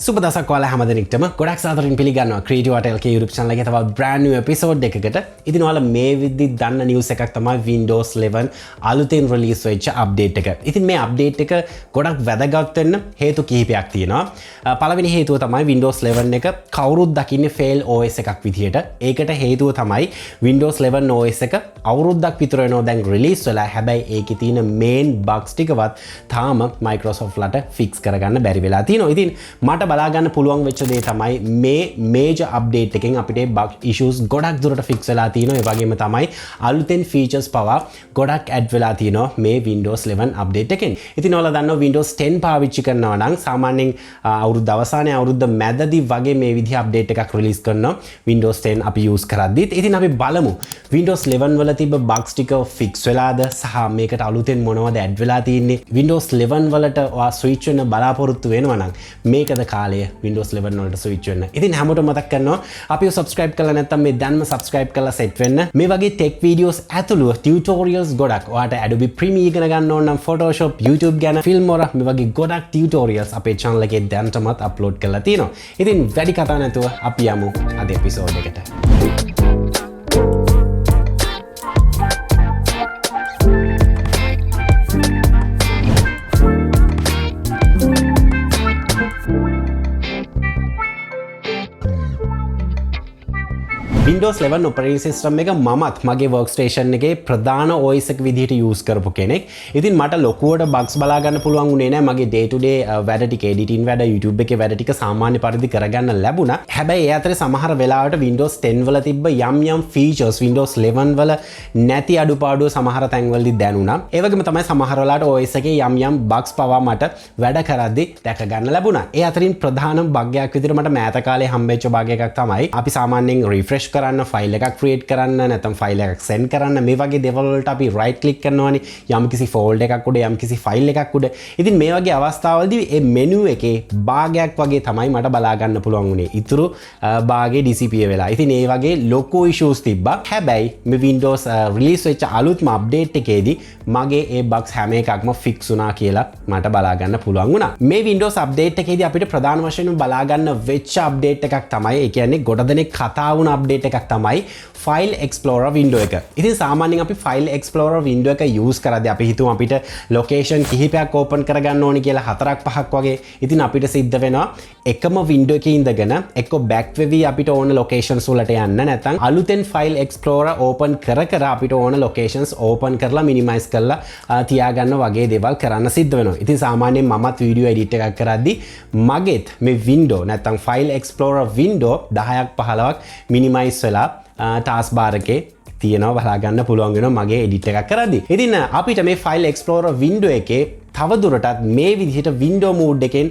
සුබ දවසක් ඔයාලා හැමදෙනෙක්ටම ගොඩක් සාදරයෙන් පිළිගන්නවා CREATIVEARTLK YouTube channel එකේ තවත් brand new episode එකකට. ඉතින් ඔයාලා මේ විදිහට දන්න news එකක් තමයි Windows 11 අලුතෙන් release වෙච්ච update එක. ඉතින් මේ update එක ගොඩක් වැදගත් වෙන්න හේතු කිහිපයක් තියෙනවා. පළවෙනි හේතුව තමයි Windows 11 එක කවුරුත් දකින්නේ fail OS එකක් විදිහට. ඒකට හේතුව තමයි Windows 11 OS එක අවුරුද්දක් විතර වෙනවා දැන් release වෙලා. හැබැයි ඒකේ තියෙන main bugs ටිකවත් තාම Microsoft ලට fix කරගන්න බැරි වෙලා තියෙනවා. ඉතින් මට බලාගන්න පුළුවන් වෙච්ච දේ තමයි මේ major update එකෙන් අපිට bug issues ගොඩක් දුරට fix වෙලා තියෙනවා. ඒ වගේම තමයි අලුතෙන් features පවා ගොඩක් add වෙලා තියෙනවා මේ Windows 11 update එකෙන්. ඉතින් ඔයාලා දන්නවා Windows 10 පාවිච්චි කරනවා නම් සාමාන්‍යයෙන් අවුරුද්ද අවසානයේ අවුරුද්ද මැදදී වගේ මේ විදිහ update එකක් release කරනවා Windows 10 අපි use කරද්දිත්. ඉතින් අපි බලමු Windows 11 වල තිබ්බ bugs ටික fix වෙලාද සහ මේකට අලුතෙන් මොනවද add වෙලා තියෙන්නේ. Windows 11 වලට ඔයා switch වෙන්න බලාපොරොත්තු වෙනවා නම් මේකද කාලය Windows 11 වලට switch වෙන්න. ඉතින් හැමෝටම මතක් කරනවා අපිව subscribe කරලා නැත්නම් මේ දැන්ම subscribe කරලා set වෙන්න. මේ වගේ tech videos ඇතුළු tutorials ගොඩක් ඔයාට Adobe Premiere ඉගෙන ගන්න ඕන නම් Photoshop, YouTube ගැන, Filmora මේ වගේ ගොඩක් tutorials අපේ channel එකේ දැන්ටමත් upload කරලා තියෙනවා. ඉතින් වැඩි කතා නැතුව අපි යමු අද episode එකට. Windows 11 operating system එක මමත් මගේ workstation එකේ ප්‍රධාන OS එක විදිහට use කරපු කෙනෙක්. ඉතින් මට ලොකුවට bugs බලා ගන්න පුළුවන් වුණේ නැහැ. මගේ day to day වැඩ ටික editing වැඩ YouTube එකේ වැඩ ටික සාමාන්‍ය පරිදි කරගන්න ලැබුණා. හැබැයි ඒ අතරේ සමහර වෙලාවට Windows 10 වල තිබ්බ යම් features Windows 11 වල නැති අඩුපාඩු සමහර තැන්වලදී දැනුණා. ඒ වගේම තමයි සමහර වෙලාවට OS එකේ යම් bugs පවා මට වැඩ කරද්දී දැක ගන්න ලැබුණා. ඒ අතරින් ප්‍රධානම bug එකක් විදිහට මට මෑත කාලේ හම්බෙච්ච bug එකක් තමයි අපි සාමාන්‍යයෙන් refresh කරන්න ෆයිල් එකක් ක්‍රියේට් කරන්න නැත්නම් ෆයිල් එකක් සෙන්ඩ් කරන්න මේ වගේ දේවල් වලට අපි රයිට් ක්ලික් කරනවානේ යම්කිසි ෆෝල්ඩර් එකක් උඩ යම්කිසි ෆයිල් එකක් උඩ. ඉතින් මේ වගේ අවස්ථාවලදී මේ මෙනු එකේ භාගයක් වගේ තමයි මට බලා ගන්න පුළුවන් වුණේ. ඊටු භාගේ disappear වෙලා. ඉතින් ඒ වගේ ලොකු issues තිබ්බා. හැබැයි මේ Windows release වෙච්ච අලුත්ම update එකේදී මගේ ඒ bugs හැම එකක්ම fix වුණා කියලා මට බලා ගන්න පුළුවන් වුණා. මේ Windows update එකේදී අපිට ප්‍රධාන වශයෙන් බලා ගන්න වෙච්ච update එකක් තමයි ඒ කියන්නේ ගොඩ දෙනෙක් කතා වුණ update එකක් තමයි File Explorer window එක. ඉතින් සාමාන්‍යයෙන් අපි File Explorer window එක use කරද්දී අපි හිතුව අපිට location කිහිපයක් open කරගන්න ඕනි කියලා 4-5ක් වගේ. ඉතින් අපිට සිද්ධ වෙනවා එකම window එකේ ඉඳගෙන එක්ක back වෙවි අපිට ඕන locations වලට යන්න නැත්නම් අලුතෙන් File Explorer open කර අපිට ඕන locations open කරලා minimize කරලා තියාගන්න වගේ දේවල් කරන්න සිද්ධ වෙනවා. ඉතින් සාමාන්‍යයෙන් මමත් video edit එකක් කරද්දී මගෙත් මේ window නැත්නම් File Explorer window 10ක් 15ක් minimize වෙලා task bar එකේ තියෙනවා බලා ගන්න පුළුවන් වෙනවා මගේ edit එකක් කරද්දී. ඉතින් අපිට මේ File Explorer window එකේ තවදුරටත් මේ විදිහට window mode එකෙන්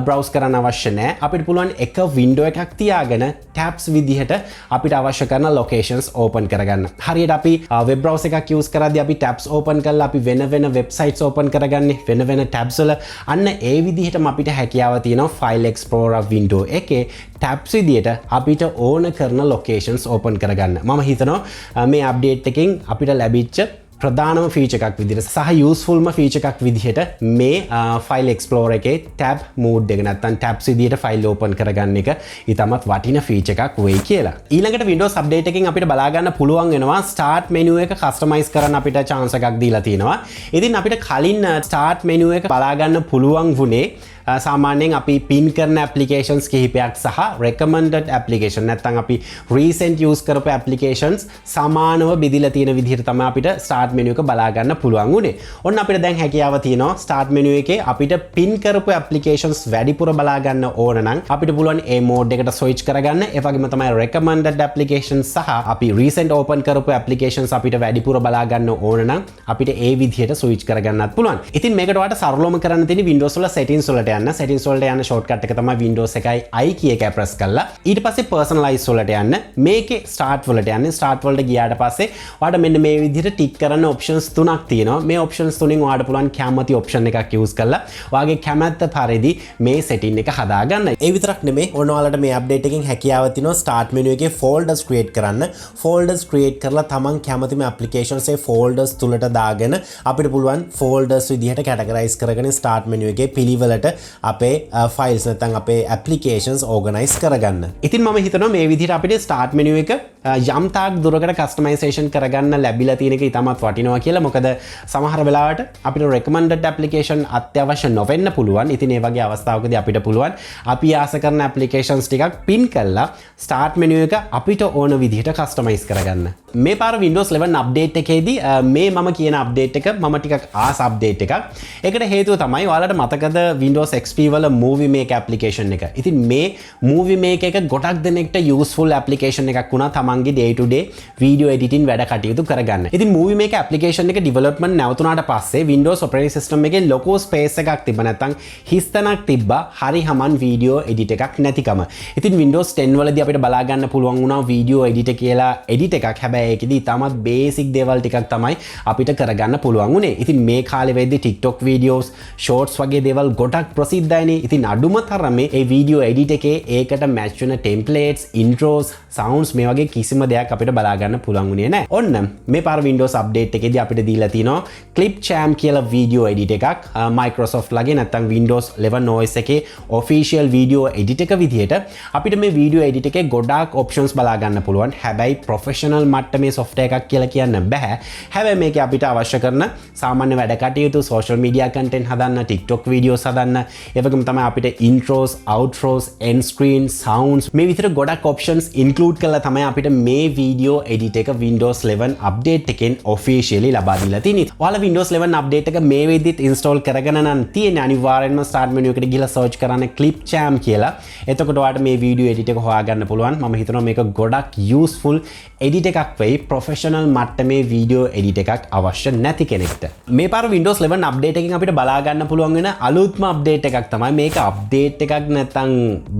browse කරන්න අවශ්‍ය නැහැ. අපිට පුළුවන් එක window එකක් තියාගෙන tabs විදිහට අපිට අවශ්‍ය කරන locations open කරගන්න. හරියට අපි web browser එකක් use කරද්දී අපි tabs open කරලා අපි වෙන websites open කරගන්නේ වෙන tabs වල අන්න ඒ විදිහටම අපිට හැකියාව තියෙනවා File Explorer window එකේ tabs විදිහට අපිට ඕන කරන locations open කරගන්න. මම හිතනවා මේ update එකෙන් අපිට ලැබිච්ච ප්‍රධානම feature එකක් විදිහට සහ usefulම feature එකක් විදිහට මේ File Explorer එකේ tab mode එක නැත්නම් tabs විදිහට file open කරගන්න එක ඊටමත් වටින feature එකක් වෙයි කියලා. ඊළඟට Windows update එකෙන් අපිට බලා ගන්න පුළුවන් වෙනවා start menu එක customize කරන්න අපිට chance එකක් දීලා තියෙනවා. ඉතින් අපිට කලින් start menu එක බලා ගන්න පුළුවන් වුණේ සාමාන්‍යයෙන් අපි pin කරන applications කිහිපයක් සහ recommended application නැත්නම් අපි recent use කරපු applications සමානව බෙදලා තියෙන විදිහට තමයි අපිට start menu එක බලා ගන්න පුළුවන් උනේ. ඔන්න අපිට දැන් හැකියාව තියෙනවා start menu එකේ අපිට pin කරපු applications වැඩිපුර බලා ගන්න ඕන නම් අපිට පුළුවන් ඒ mode එකට switch කරගන්න. ඒ වගේම තමයි recommended applications සහ අපි recent open කරපු applications අපිට වැඩිපුර බලා ගන්න ඕන නම් අපිට ඒ විදිහට switch කරගන්නත් පුළුවන්. ඉතින් මේකට ඔයාලට සරලවම කරන්න තියෙන්නේ Windows වල settings වලට settings වලට යන්න shortcut එක තමයි Windows එකයි I key එක press කරලා ඊට පස්සේ personalize වලට යන්න මේකේ start වලට යන්න start වලට ගියාට පස්සේ ඔයාලට මෙන්න මේ විදිහට tick කරන options තුනක් තියෙනවා. මේ options තුنين ඔයාලට පුළුවන් කැමති option එකක් use කරලා ඔයාගේ කැමැත්ත පරිදි මේ setting එක හදාගන්න. ඒ විතරක් නෙමෙයි ඔන්න ඔයාලට මේ update එකෙන් හැකියාව තියෙනවා start menu එකේ folders create කරන්න. folders create කරලා තමන් කැමතිම applications ඒ folders තුලට දාගෙන අපිට පුළුවන් folders විදිහට categorize කරගෙන start menu එකේ පිළිවෙලට අපේ ෆයිල්ස් නැත්නම් අපේ ඇප්ලිකේෂන්ස් ඕගනයිස් කරගන්න. ඉතින් මම හිතනවා මේ විදිහට අපිට ස්ටාර්ට් මෙනු එක යම් තාක් දුරකට කස්ටමයිසේෂන් කරගන්න ලැබිලා තියෙන එක ඉතාමත් වටිනවා කියලා. මොකද සමහර වෙලාවට අපිට recommended application අත්‍යවශ්‍ය නොවෙන්න පුළුවන්. ඉතින් ඒ වගේ අවස්ථාවකදී අපිට පුළුවන් අපි ආස කරන applications ටිකක් පින් කරලා ස්ටාර්ට් මෙනු එක අපිට ඕන විදිහට කස්ටමයිස් කරගන්න. මේ පාර Windows 11 අප්ඩේට් එකේදී මේ මම කියන අප්ඩේට් එක මම ටිකක් ආස අප්ඩේට් එකක්. ඒකට හේතුව තමයි ඔයාලට මතකද Windows XP වල Movie Maker application එක. ඉතින් මේ Movie Maker එක ගොඩක් දෙනෙක්ට useful application එකක් වුණා තමන්ගේ day to day video editing වැඩ කටයුතු කරගන්න. ඉතින් Movie Maker application එක development නැවතුණාට පස්සේ Windows operating system එකේ ලොකු space එකක් තිබ්බ නැත්නම් හිස් තැනක් තිබ්බා හරි හමන් video edit එකක් නැතිකම. ඉතින් Windows 10 වලදී අපිට බලා ගන්න පුළුවන් වුණා video edit කියලා edit එකක්. හැබැයි ඒකෙදි තාමත් basic දේවල් ටිකක් තමයි අපිට කරගන්න පුළුවන් වුණේ. ඉතින් මේ කාලේ වෙද්දී TikTok videos, shorts වගේ දේවල් ගොඩක් ප්‍රසිද්ධයිනේ. ඉතින් අඩුම තරමේ ඒ video edit එකේ ඒකට match වෙන templates, intros, sounds මේ වගේ කිසිම දෙයක් අපිට බලා ගන්න පුළුවන් වුණේ නැහැ. ඔන්න මේ පාර Windows update එකේදී අපිට දීලා තිනවා ClipChamp කියලා video edit එකක්. Microsoft ලගේ නැත්නම් Windows 11 OS එකේ official video edit එක විදිහට අපිට මේ video edit එකේ ගොඩාක් options බලා ගන්න පුළුවන්. හැබැයි professional මට්ටමේ software එකක් කියලා කියන්න බෑ. හැබැයි මේකේ අපිට අවශ්‍ය කරන සාමාන්‍ය වැඩ කටයුතු, social media content හදන්න, TikTok videos හදන්න, ඒ වගේම තමයි අපිට intros, outros, end screen, sounds මේ විතර ගොඩක් options include කරලා තමයි අපිට මේ video edit එක Windows 11 update එකෙන් officially ලබා දීලා තියෙන්නේ. ඔයාලා Windows 11 update එක මේ වෙද්දිත් install කරගෙන නම් තියෙන අනිවාර්යෙන්ම start menu එකට ගිහලා search කරන්න ClipChamp කියලා. එතකොට ඔයාලට මේ video edit එක හොයාගන්න පුළුවන්. මම හිතනවා මේක ගොඩක් useful edit එකක් වෙයි professional මට්ටමේ video edit එකක් අවශ්‍ය නැති කෙනෙක්ට. මේ පාර Windows 11 update එකකින් අපිට බලා ගන්න පුළුවන් වෙන අලුත්ම update එකක් තමයි මේක. update එකක් නැත්නම්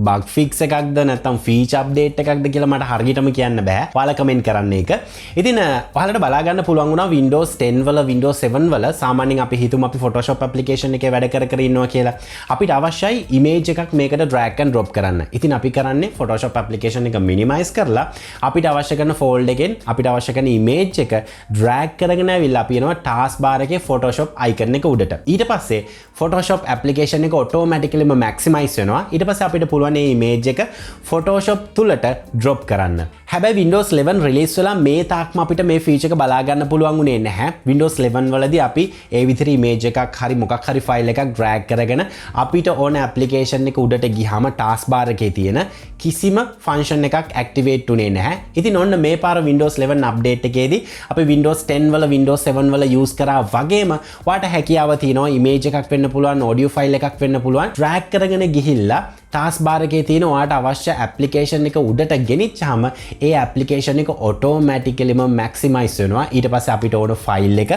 bug fix එකක්ද නැත්නම් feature update එකක්ද කියලා මට හරියටම කියන්න බෑ. ඔයාලා comment කරන්න ඒක. ඉතින් ඔයාලට බලා ගන්න පුළුවන් වුණා Windows 10 වල Windows 7 වල සාමාන්‍යයෙන් අපි හිතමු අපි Photoshop application එකේ වැඩ කර ඉන්නවා කියලා. අපිට අවශ්‍යයි image එකක් මේකට drag and drop කරන්න. ඉතින් අපි කරන්නේ Photoshop application එක minimize කරලා අපිට අවශ්‍ය කරන folder එකෙන් අපිට අවශ්‍ය කරන image එක drag කරගෙන ඇවිල්ලා අපි එනවා task bar එකේ Photoshop icon එක උඩට. ඊට පස්සේ Photoshop application එක automatically maximize වෙනවා. ඊට පස්සේ අපිට පුළුවන් මේ image එක Photoshop තුලට drop කරන්න. හැබැයි Windows 11 release වෙලා මේ තාක්ම අපිට මේ feature එක බලා ගන්න පුළුවන් උනේ නැහැ. Windows 11 වලදී අපි ඒ විතර image එකක් හරි මොකක් හරි file එකක් drag කරගෙන අපිට ඕන application එක උඩට ගියාම task bar එකේ තියෙන කිසිම function එකක් activate උනේ නැහැ. ඉතින් ඔන්න මේ පාර Windows 11 update එකේදී අපි Windows 10 වල Windows 7 වල use කරා වගේම ඔයාලට හැකියාව තියෙනවා image එකක් වෙන්න පුළුවන්, audio file එකක් වෙන්න පුළුවන් drag කරගෙන ගිහිල්ලා task bar එකේ තියෙන ඔයාලට අවශ්‍ය application එක උඩට ගෙනිච්චාම ඒ application එක automaticallyම maximize වෙනවා. ඊට පස්සේ අපිට ඕන file එක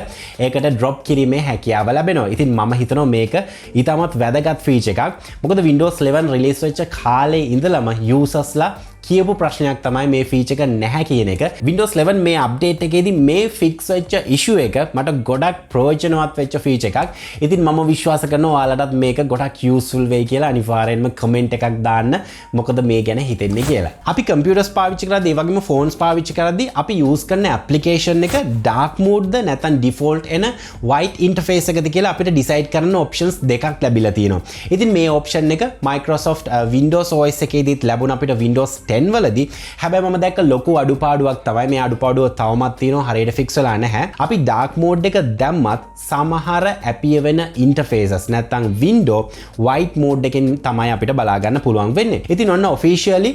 ඒකට drop කිරීමේ හැකියාව ලැබෙනවා. ඉතින් මම හිතනවා මේක ඊටමත් වැදගත් feature එකක්. මොකද Windows 11 release වෙච්ච කාලේ ඉඳලම usersලා කියපු ප්‍රශ්නයක් තමයි මේ feature එක නැහැ කියන එක. Windows 11 මේ update එකේදී මේ fix වෙච්ච issue එක මට ගොඩක් ප්‍රයෝජනවත් වෙච්ච feature එකක්. ඉතින් මම විශ්වාස කරනවා ඔයාලටත් මේක ගොඩක් useful වෙයි කියලා. අනිවාර්යෙන්ම comment එකක් දාන්න මොකද මේ ගැන හිතෙන්නේ කියලා. අපි computers පාවිච්චි කරද්දී ඒ වගේම phones පාවිච්චි කරද්දී අපි use කරන application එක dark mode ද නැත්නම් default එන white interface එකද කියලා අපිට decide කරන්න options දෙකක් ලැබිලා තියෙනවා. ඉතින් මේ option එක Microsoft Windows OS එකේදීත් ලැබුණ අපිට Windows 10 වලදී. හැබැයි මම දැක්ක ලොකු අඩුපාඩුවක් තමයි මේ අඩුපාඩුව තවමත් තියෙනවා හරියට fix වෙලා නැහැ. අපි dark mode එක දැම්මත් සමහර appear වෙන interfaces නැත්නම් window white mode එකෙන් තමයි අපිට බලා ගන්න පුළුවන් වෙන්නේ. ඉතින් ඔන්න officially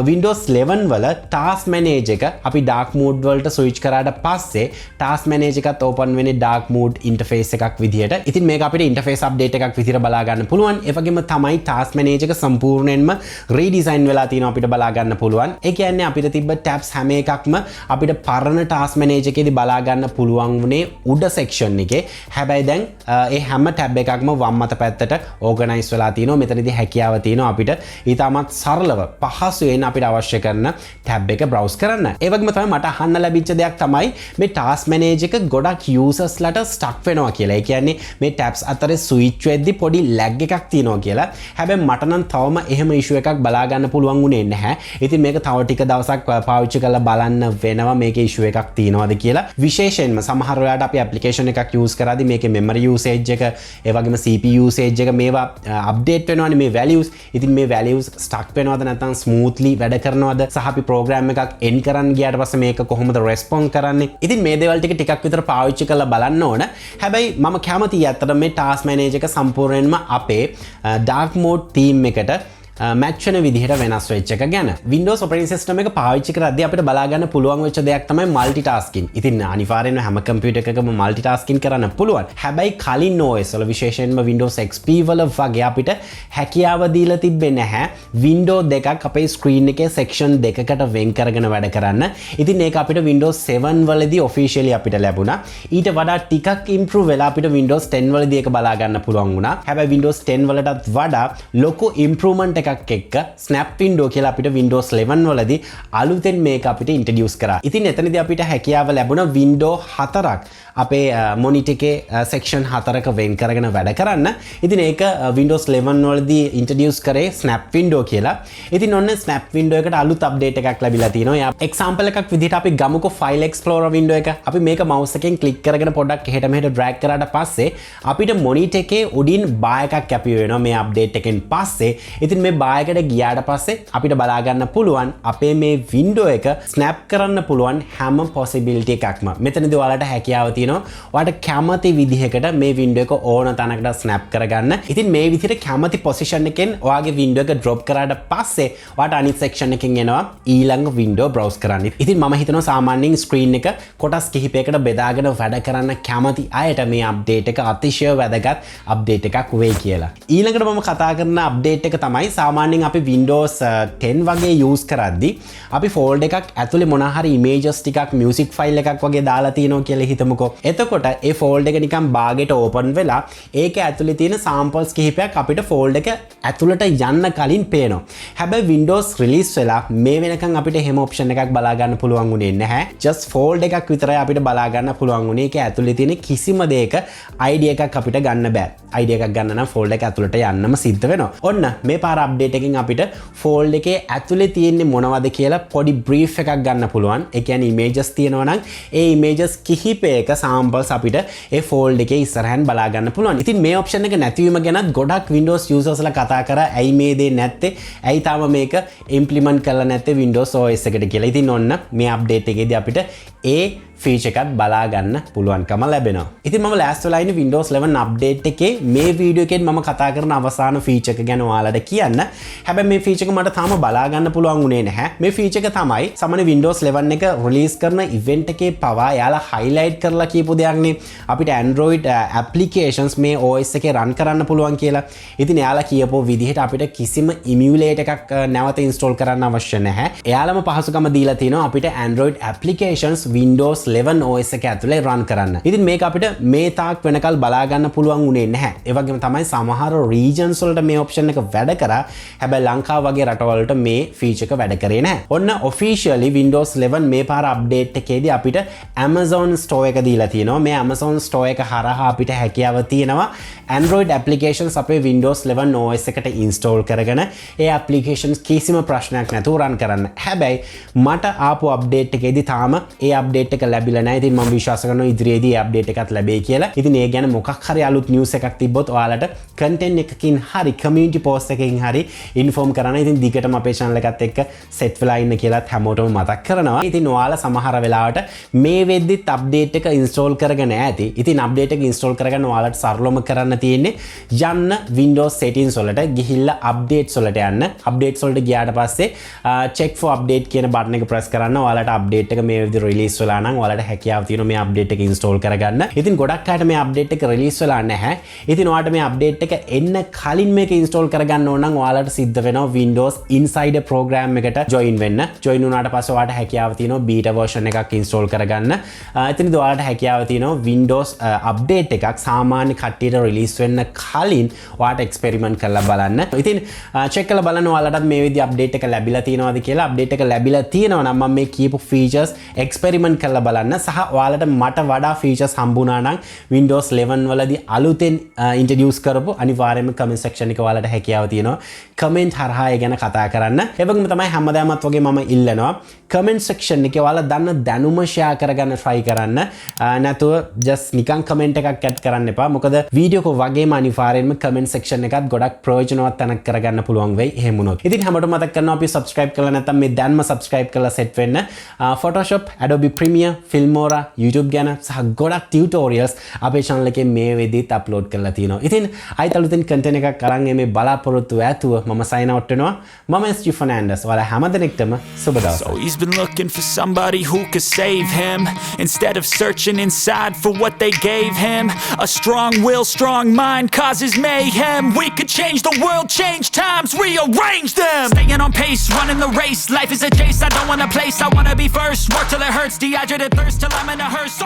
Windows 11 වල task manager එක අපි dark mode වලට switch කරාට පස්සේ task manager එකත් open වෙන්නේ dark mode interface එකක් විදියට. ඉතින් මේක අපිට interface update එකක් විදියට බලා ගන්න පුළුවන්. ඒ වගේම තමයි task manager එක සම්පූර්ණයෙන්ම redesign වෙලා තියෙනවා අපිට බලා ගන්න පුළුවන්. ඒ කියන්නේ අපිට තිබ්බ tabs හැම එකක්ම අපිට පරණ task manager එකේදී බලා ගන්න පුළුවන් වුණේ උඩ section එකේ. හැබැයි දැන් ඒ හැම tab එකක්ම වම් අත පැත්තට organize වෙලා තියෙනවා. මෙතනදී හැකියාව තියෙනවා අපිට ඊටමත් සරලව පහසු පහසුවෙන් අපිට අවශ්‍ය කරන ටැබ් එක බ්‍රවුස් කරන්න. ඒ වගේම තමයි මට අහන්න ලැබිච්ච දෙයක් තමයි මේ ටාස්ක් මැනේජර් එක ගොඩක් යූසර්ස්ලට ස්ටක් වෙනවා කියලා. ඒ කියන්නේ මේ ටැබ්ස් අතරේ ස්විච් වෙද්දි පොඩි ලැග් එකක් තියෙනවා කියලා. හැබැයි මට නම් තවම එහෙම ඉෂුව එකක් බලා ගන්න පුළුවන් වුණේ නැහැ. ඉතින් මේක තව ටික දවසක් පාවිච්චි කරලා බලන්න වෙනවා මේකේ ඉෂුව එකක් තියෙනවද කියලා. විශේෂයෙන්ම සමහර වෙලාවට අපි ඇප්ලිකේෂන් එකක් යූස් කරාදී මේකේ මෙමරි යූසේජ් එක ඒ වගේම CPU යූසේජ් එක මේවා අප්ඩේට් වෙනවනේ මේ වැලියුස්. ඉතින් මේ වැලියුස් ස්ටක් වෙනවද නැත්නම් ස්මූත්ලි වැඩ කරනවද සහ අපි ප්‍රෝග්‍රෑම් එකක් එන්ඩ් කරන්න ගියාට පස්සේ මේක කොහොමද රෙස්පොන්ඩ් කරන්නේ. ඉතින් මේ දේවල් ටිකක් විතර පාවිච්චි කරලා බලන්න ඕන. හැබැයි මම කැමතියි අතට මේ ටාස්ක් මැනේජර් එක සම්පූර්ණයෙන්ම අපේ ඩාර්ක් මෝඩ් තීම් එකට මැච් වෙන විදිහට වෙනස් වෙච්ච එක ගැන. Windows operating system එක පාවිච්චි කරද්දී අපිට බලා ගන්න පුළුවන් වෙච්ච දෙයක් තමයි multitasking. ඉතින් අනිවාර්යෙන්ම හැම කම්පියුටර් එකකම multitasking කරන්න පුළුවන්. හැබැයි කලින් OS වල විශේෂයෙන්ම Windows XP වල වගේ අපිට හැකියාව දීලා තිබ්බේ නැහැ Windows දෙකක් අපේ screen එකේ section දෙකකට වෙන් කරගෙන වැඩ කරන්න. ඉතින් ඒක අපිට Windows 7 වලදී officially අපිට ලැබුණා. ඊට වඩා ටිකක් improve වෙලා අපිට Windows 10 වලදී ඒක බලා ගන්න පුළුවන් වුණා. හැබැයි Windows 10 වලටත් වඩා ලොකු improvement එකක් එක්ක snap window කියලා අපිට Windows 11 වලදී අලුතෙන් මේක අපිට introduce කරා. ඉතින් එතනදී අපිට හැකියාව ලැබුණා window 4ක් අපේ monitor එකේ section 4ක වෙන් කරගෙන වැඩ කරන්න. ඉතින් ඒක Windows 11 වලදී introduce කරේ snap window කියලා. ඉතින් ඔන්න snap window එකට අලුත් update එකක් ලැබිලා තිනවා. example එකක් විදිහට අපි ගමුකෝ file explorer window එක. අපි මේක mouse එකෙන් click කරගෙන පොඩ්ඩක් එහෙට මෙහෙට drag කරාට පස්සේ අපිට monitor එකේ උඩින් bar එකක් කැපි වෙනවා මේ update එකෙන් පස්සේ. ඉතින් මේ bar එකට ගියාට පස්සේ අපිට බලා ගන්න පුළුවන් අපේ මේ window එක snap කරන්න පුළුවන් හැම possibility එකක්ම. මෙතනදී ඔයාලට හැකියාව තියෙනවා ඔයාලට කැමති විදිහකට මේ window එක ඕන තැනකට snap කරගන්න. ඉතින් මේ විදිහට කැමති position එකෙන් ඔයාගේ window එක drop කරාට පස්සේ ඔයාලට අනිත් section එකෙන් එනවා ඊළඟ window browse කරන්න. ඉතින් මම හිතනවා සාමාන්‍යයෙන් screen එක කොටස් කිහිපයකට බෙදාගෙන වැඩ කරන්න කැමති අයට මේ update එක අතිශය වැදගත් update එකක් වෙයි කියලා. ඊළඟට මම කතා කරන update එක තමයි සාමාන්‍යයෙන් අපි Windows 10 වගේ use කරද්දී අපි folder එකක් ඇතුලේ මොනවා හරි images ටිකක් music file එකක් වගේ දාලා තියෙනවා කියලා හිතමුකෝ. එතකොට ඒ folder එක නිකන් බාගෙට open වෙලා ඒක ඇතුලේ තියෙන samples කිහිපයක් අපිට folder එක ඇතුළට යන්න කලින් පේනවා. හැබැයි Windows release වෙලා මේ වෙනකන් අපිට එහෙම option එකක් බලා ගන්න පුළුවන් උනේ නැහැ. just folder එකක් විතරයි අපිට බලා ගන්න පුළුවන් උනේ. ඒක ඇතුලේ තියෙන කිසිම දෙයක ID එකක් අපිට ගන්න බෑ. ID එකක් ගන්න නම් folder එක ඇතුළට යන්නම සිද්ධ වෙනවා. ඔන්න මේ පාර update එකකින් අපිට folder එකේ ඇතුලේ තියෙන්නේ මොනවද කියලා පොඩි brief එකක් ගන්න පුළුවන්. ඒ කියන්නේ images තියෙනවා නම් ඒ images කිහිපයක samples අපිට ඒ folder එකේ ඉස්සරහින් බලා ගන්න පුළුවන්. ඉතින් මේ option එක නැතිවීම ගැනත් ගොඩක් Windows usersලා කතා කරා. ඇයි මේ දේ නැත්තේ? ඇයි තාම මේක implement කරලා නැත්තේ Windows OS එකට කියලා. ඉතින් ඔන්න මේ update එකේදී අපිට ඒ feature එකත් බලා ගන්න පුළුවන්කම ලැබෙනවා. ඉතින් මම last වෙලා ඉන්නේ Windows 11 update එකේ මේ වීඩියෝ එකෙන් මම කතා කරන අවසාන feature එක ගැන ඔයාලට කියන්න. හැබැයි මේ feature එක මට තාම බලා ගන්න පුළුවන් උනේ නැහැ. මේ feature එක තමයි සාමාන්‍ය Windows 11 එක release කරන event එකේ පවා යාලා highlight කරලා කියපු දෙයක් නේ. අපිට Android applications මේ OS එකේ run කරන්න පුළුවන් කියලා. ඉතින් යාලා කියපු විදිහට අපිට කිසිම emulate එකක් නැවත install කරන්න අවශ්‍ය නැහැ. එයාලම පහසුකම දීලා තිනවා අපිට Android applications Windows 11 OS එක ඇතුලේ run කරන්න. ඉතින් මේක අපිට මේ තාක් වෙනකල් බලා ගන්න පුළුවන් උනේ නැහැ. ඒ වගේම තමයි සමහර regions වලට මේ option එක වැඩ කරා. හැබැයි ලංකාව වගේ රටවලට මේ feature එක වැඩ කරේ නැහැ. ඔන්න officially Windows 11 මේ පාර update එකේදී අපිට Amazon Store එක දීලා තියෙනවා. මේ Amazon Store එක හරහා අපිට හැකියාව තියෙනවා Android applications අපේ Windows 11 OS එකට install කරගෙන ඒ applications කිසිම ප්‍රශ්නයක් නැතුව run කරන්න. හැබැයි මට ආපු update එකේදී තාම ඒ update එක ලැබිලා නැහැ. ඉතින් මම විශ්වාස කරනවා ඉදිරියේදී update එකක් ලැබෙයි කියලා. ඉතින් ඒ ගැන මොකක් හරි අලුත් news එකක් තිබ්බොත් ඔයාලට content එකකින් හරි community post එකකින් හරි inform කරන්න. ඉතින් දිගටම අපේ channel එකත් එක්ක set වෙලා ඉන්න කියලාත් හැමෝටම මතක් කරනවා. ඉතින් ඔයාලා සමහර වෙලාවට මේ වෙද්දිත් update එක install කරගෙන ඇති. ඉතින් update එක install කරගන්න ඔයාලට සරලවම කරන්න තියෙන්නේ යන්න Windows settings වලට ගිහිල්ලා updates වලට යන්න. updates වලට ගියාට පස්සේ check for update කියන button එක press කරන්න. ඔයාලට update එක මේ විදිහට release වෙලා නම් ඔයාලට හැකියාව තියෙනවා මේ අප්ඩේට් එක ඉන්ස්ටෝල් කරගන්න. ඉතින් ගොඩක් අයට මේ අප්ඩේට් එක රිලීස් වෙලා නැහැ. ඉතින් ඔයාලට මේ අප්ඩේට් එක එන්න කලින් මේක ඉන්ස්ටෝල් කරගන්න ඕන නම් ඔයාලට සිද්ධ වෙනවා Windows Insider program එකට join වෙන්න. join වුණාට පස්සේ ඔයාලට හැකියාව තියෙනවා beta version එකක් ඉන්ස්ටෝල් කරගන්න. එතනදී ඔයාලට හැකියාව තියෙනවා Windows update එකක් සාමාන්‍ය කට්ටියට රිලීස් වෙන්න කලින් ඔයාලට එක්ස්පෙරිමන්ට් කරලා බලන්න. ඉතින් check කරලා බලන්න ඔයාලටත් මේ විදිහ අප්ඩේට් එක ලැබිලා තියෙනවද කියලා. අප්ඩේට් එක ලැබිලා තියෙනවා නම් මම මේ කියපු features එක්ස්පෙරිමන්ට් කරලා බලන්න සහ ඔයාලට මට වඩා features හම්බුණා නම් Windows 11 වලදී අලුතෙන් introduce කරපු අනිවාර්යයෙන්ම comment section එක ඔයාලට හැකියාව තියෙනවා comment හරහා ඒ ගැන කතා කරන්න. ඒ වගේම තමයි හැමදාමත් වගේ මම ඉල්ලනවා comment section එකේ ඔයාලා දන්න දැනුම share කරගන්න try කරන්න. නැතුව just නිකන් comment එකක් add කරන්න එපා. මොකද වීඩියෝ එක වගේම අනිවාර්යයෙන්ම comment section එකත් ගොඩක් ප්‍රයෝජනවත් තැනක් කරගන්න පුළුවන් වෙයි එහෙම වුණොත්. ඉතින් හැමෝටම මතක් කරනවා අපි subscribe කරලා නැත්නම් මේ දැන්ම subscribe කරලා set වෙන්න. Photoshop, Adobe Premiere, Filmora, YouTube ගැන සහ ගොඩක් tutorials අපේ channel එකේ මේ වෙදිත් upload කරලා තියෙනවා. ඉතින් අයිත් අලුතෙන් content එකක් අරන් මේ බලාපොරොත්තු ඇතුව මම sign out වෙනවා. මම SG Fernandez. ඔයාලා හැමදෙනෙක්ටම සුබ දවසක්. So he's been looking for somebody who could save him instead of searching inside for what they gave him. A strong will, strong mind causes mayhem. We could change the world, change times, rearrange them. Staying on pace, running the race. Life is a chase, I don't want a place, I wanna be first. Work till it hurts, dehydrated thirst till I'm in a hearse.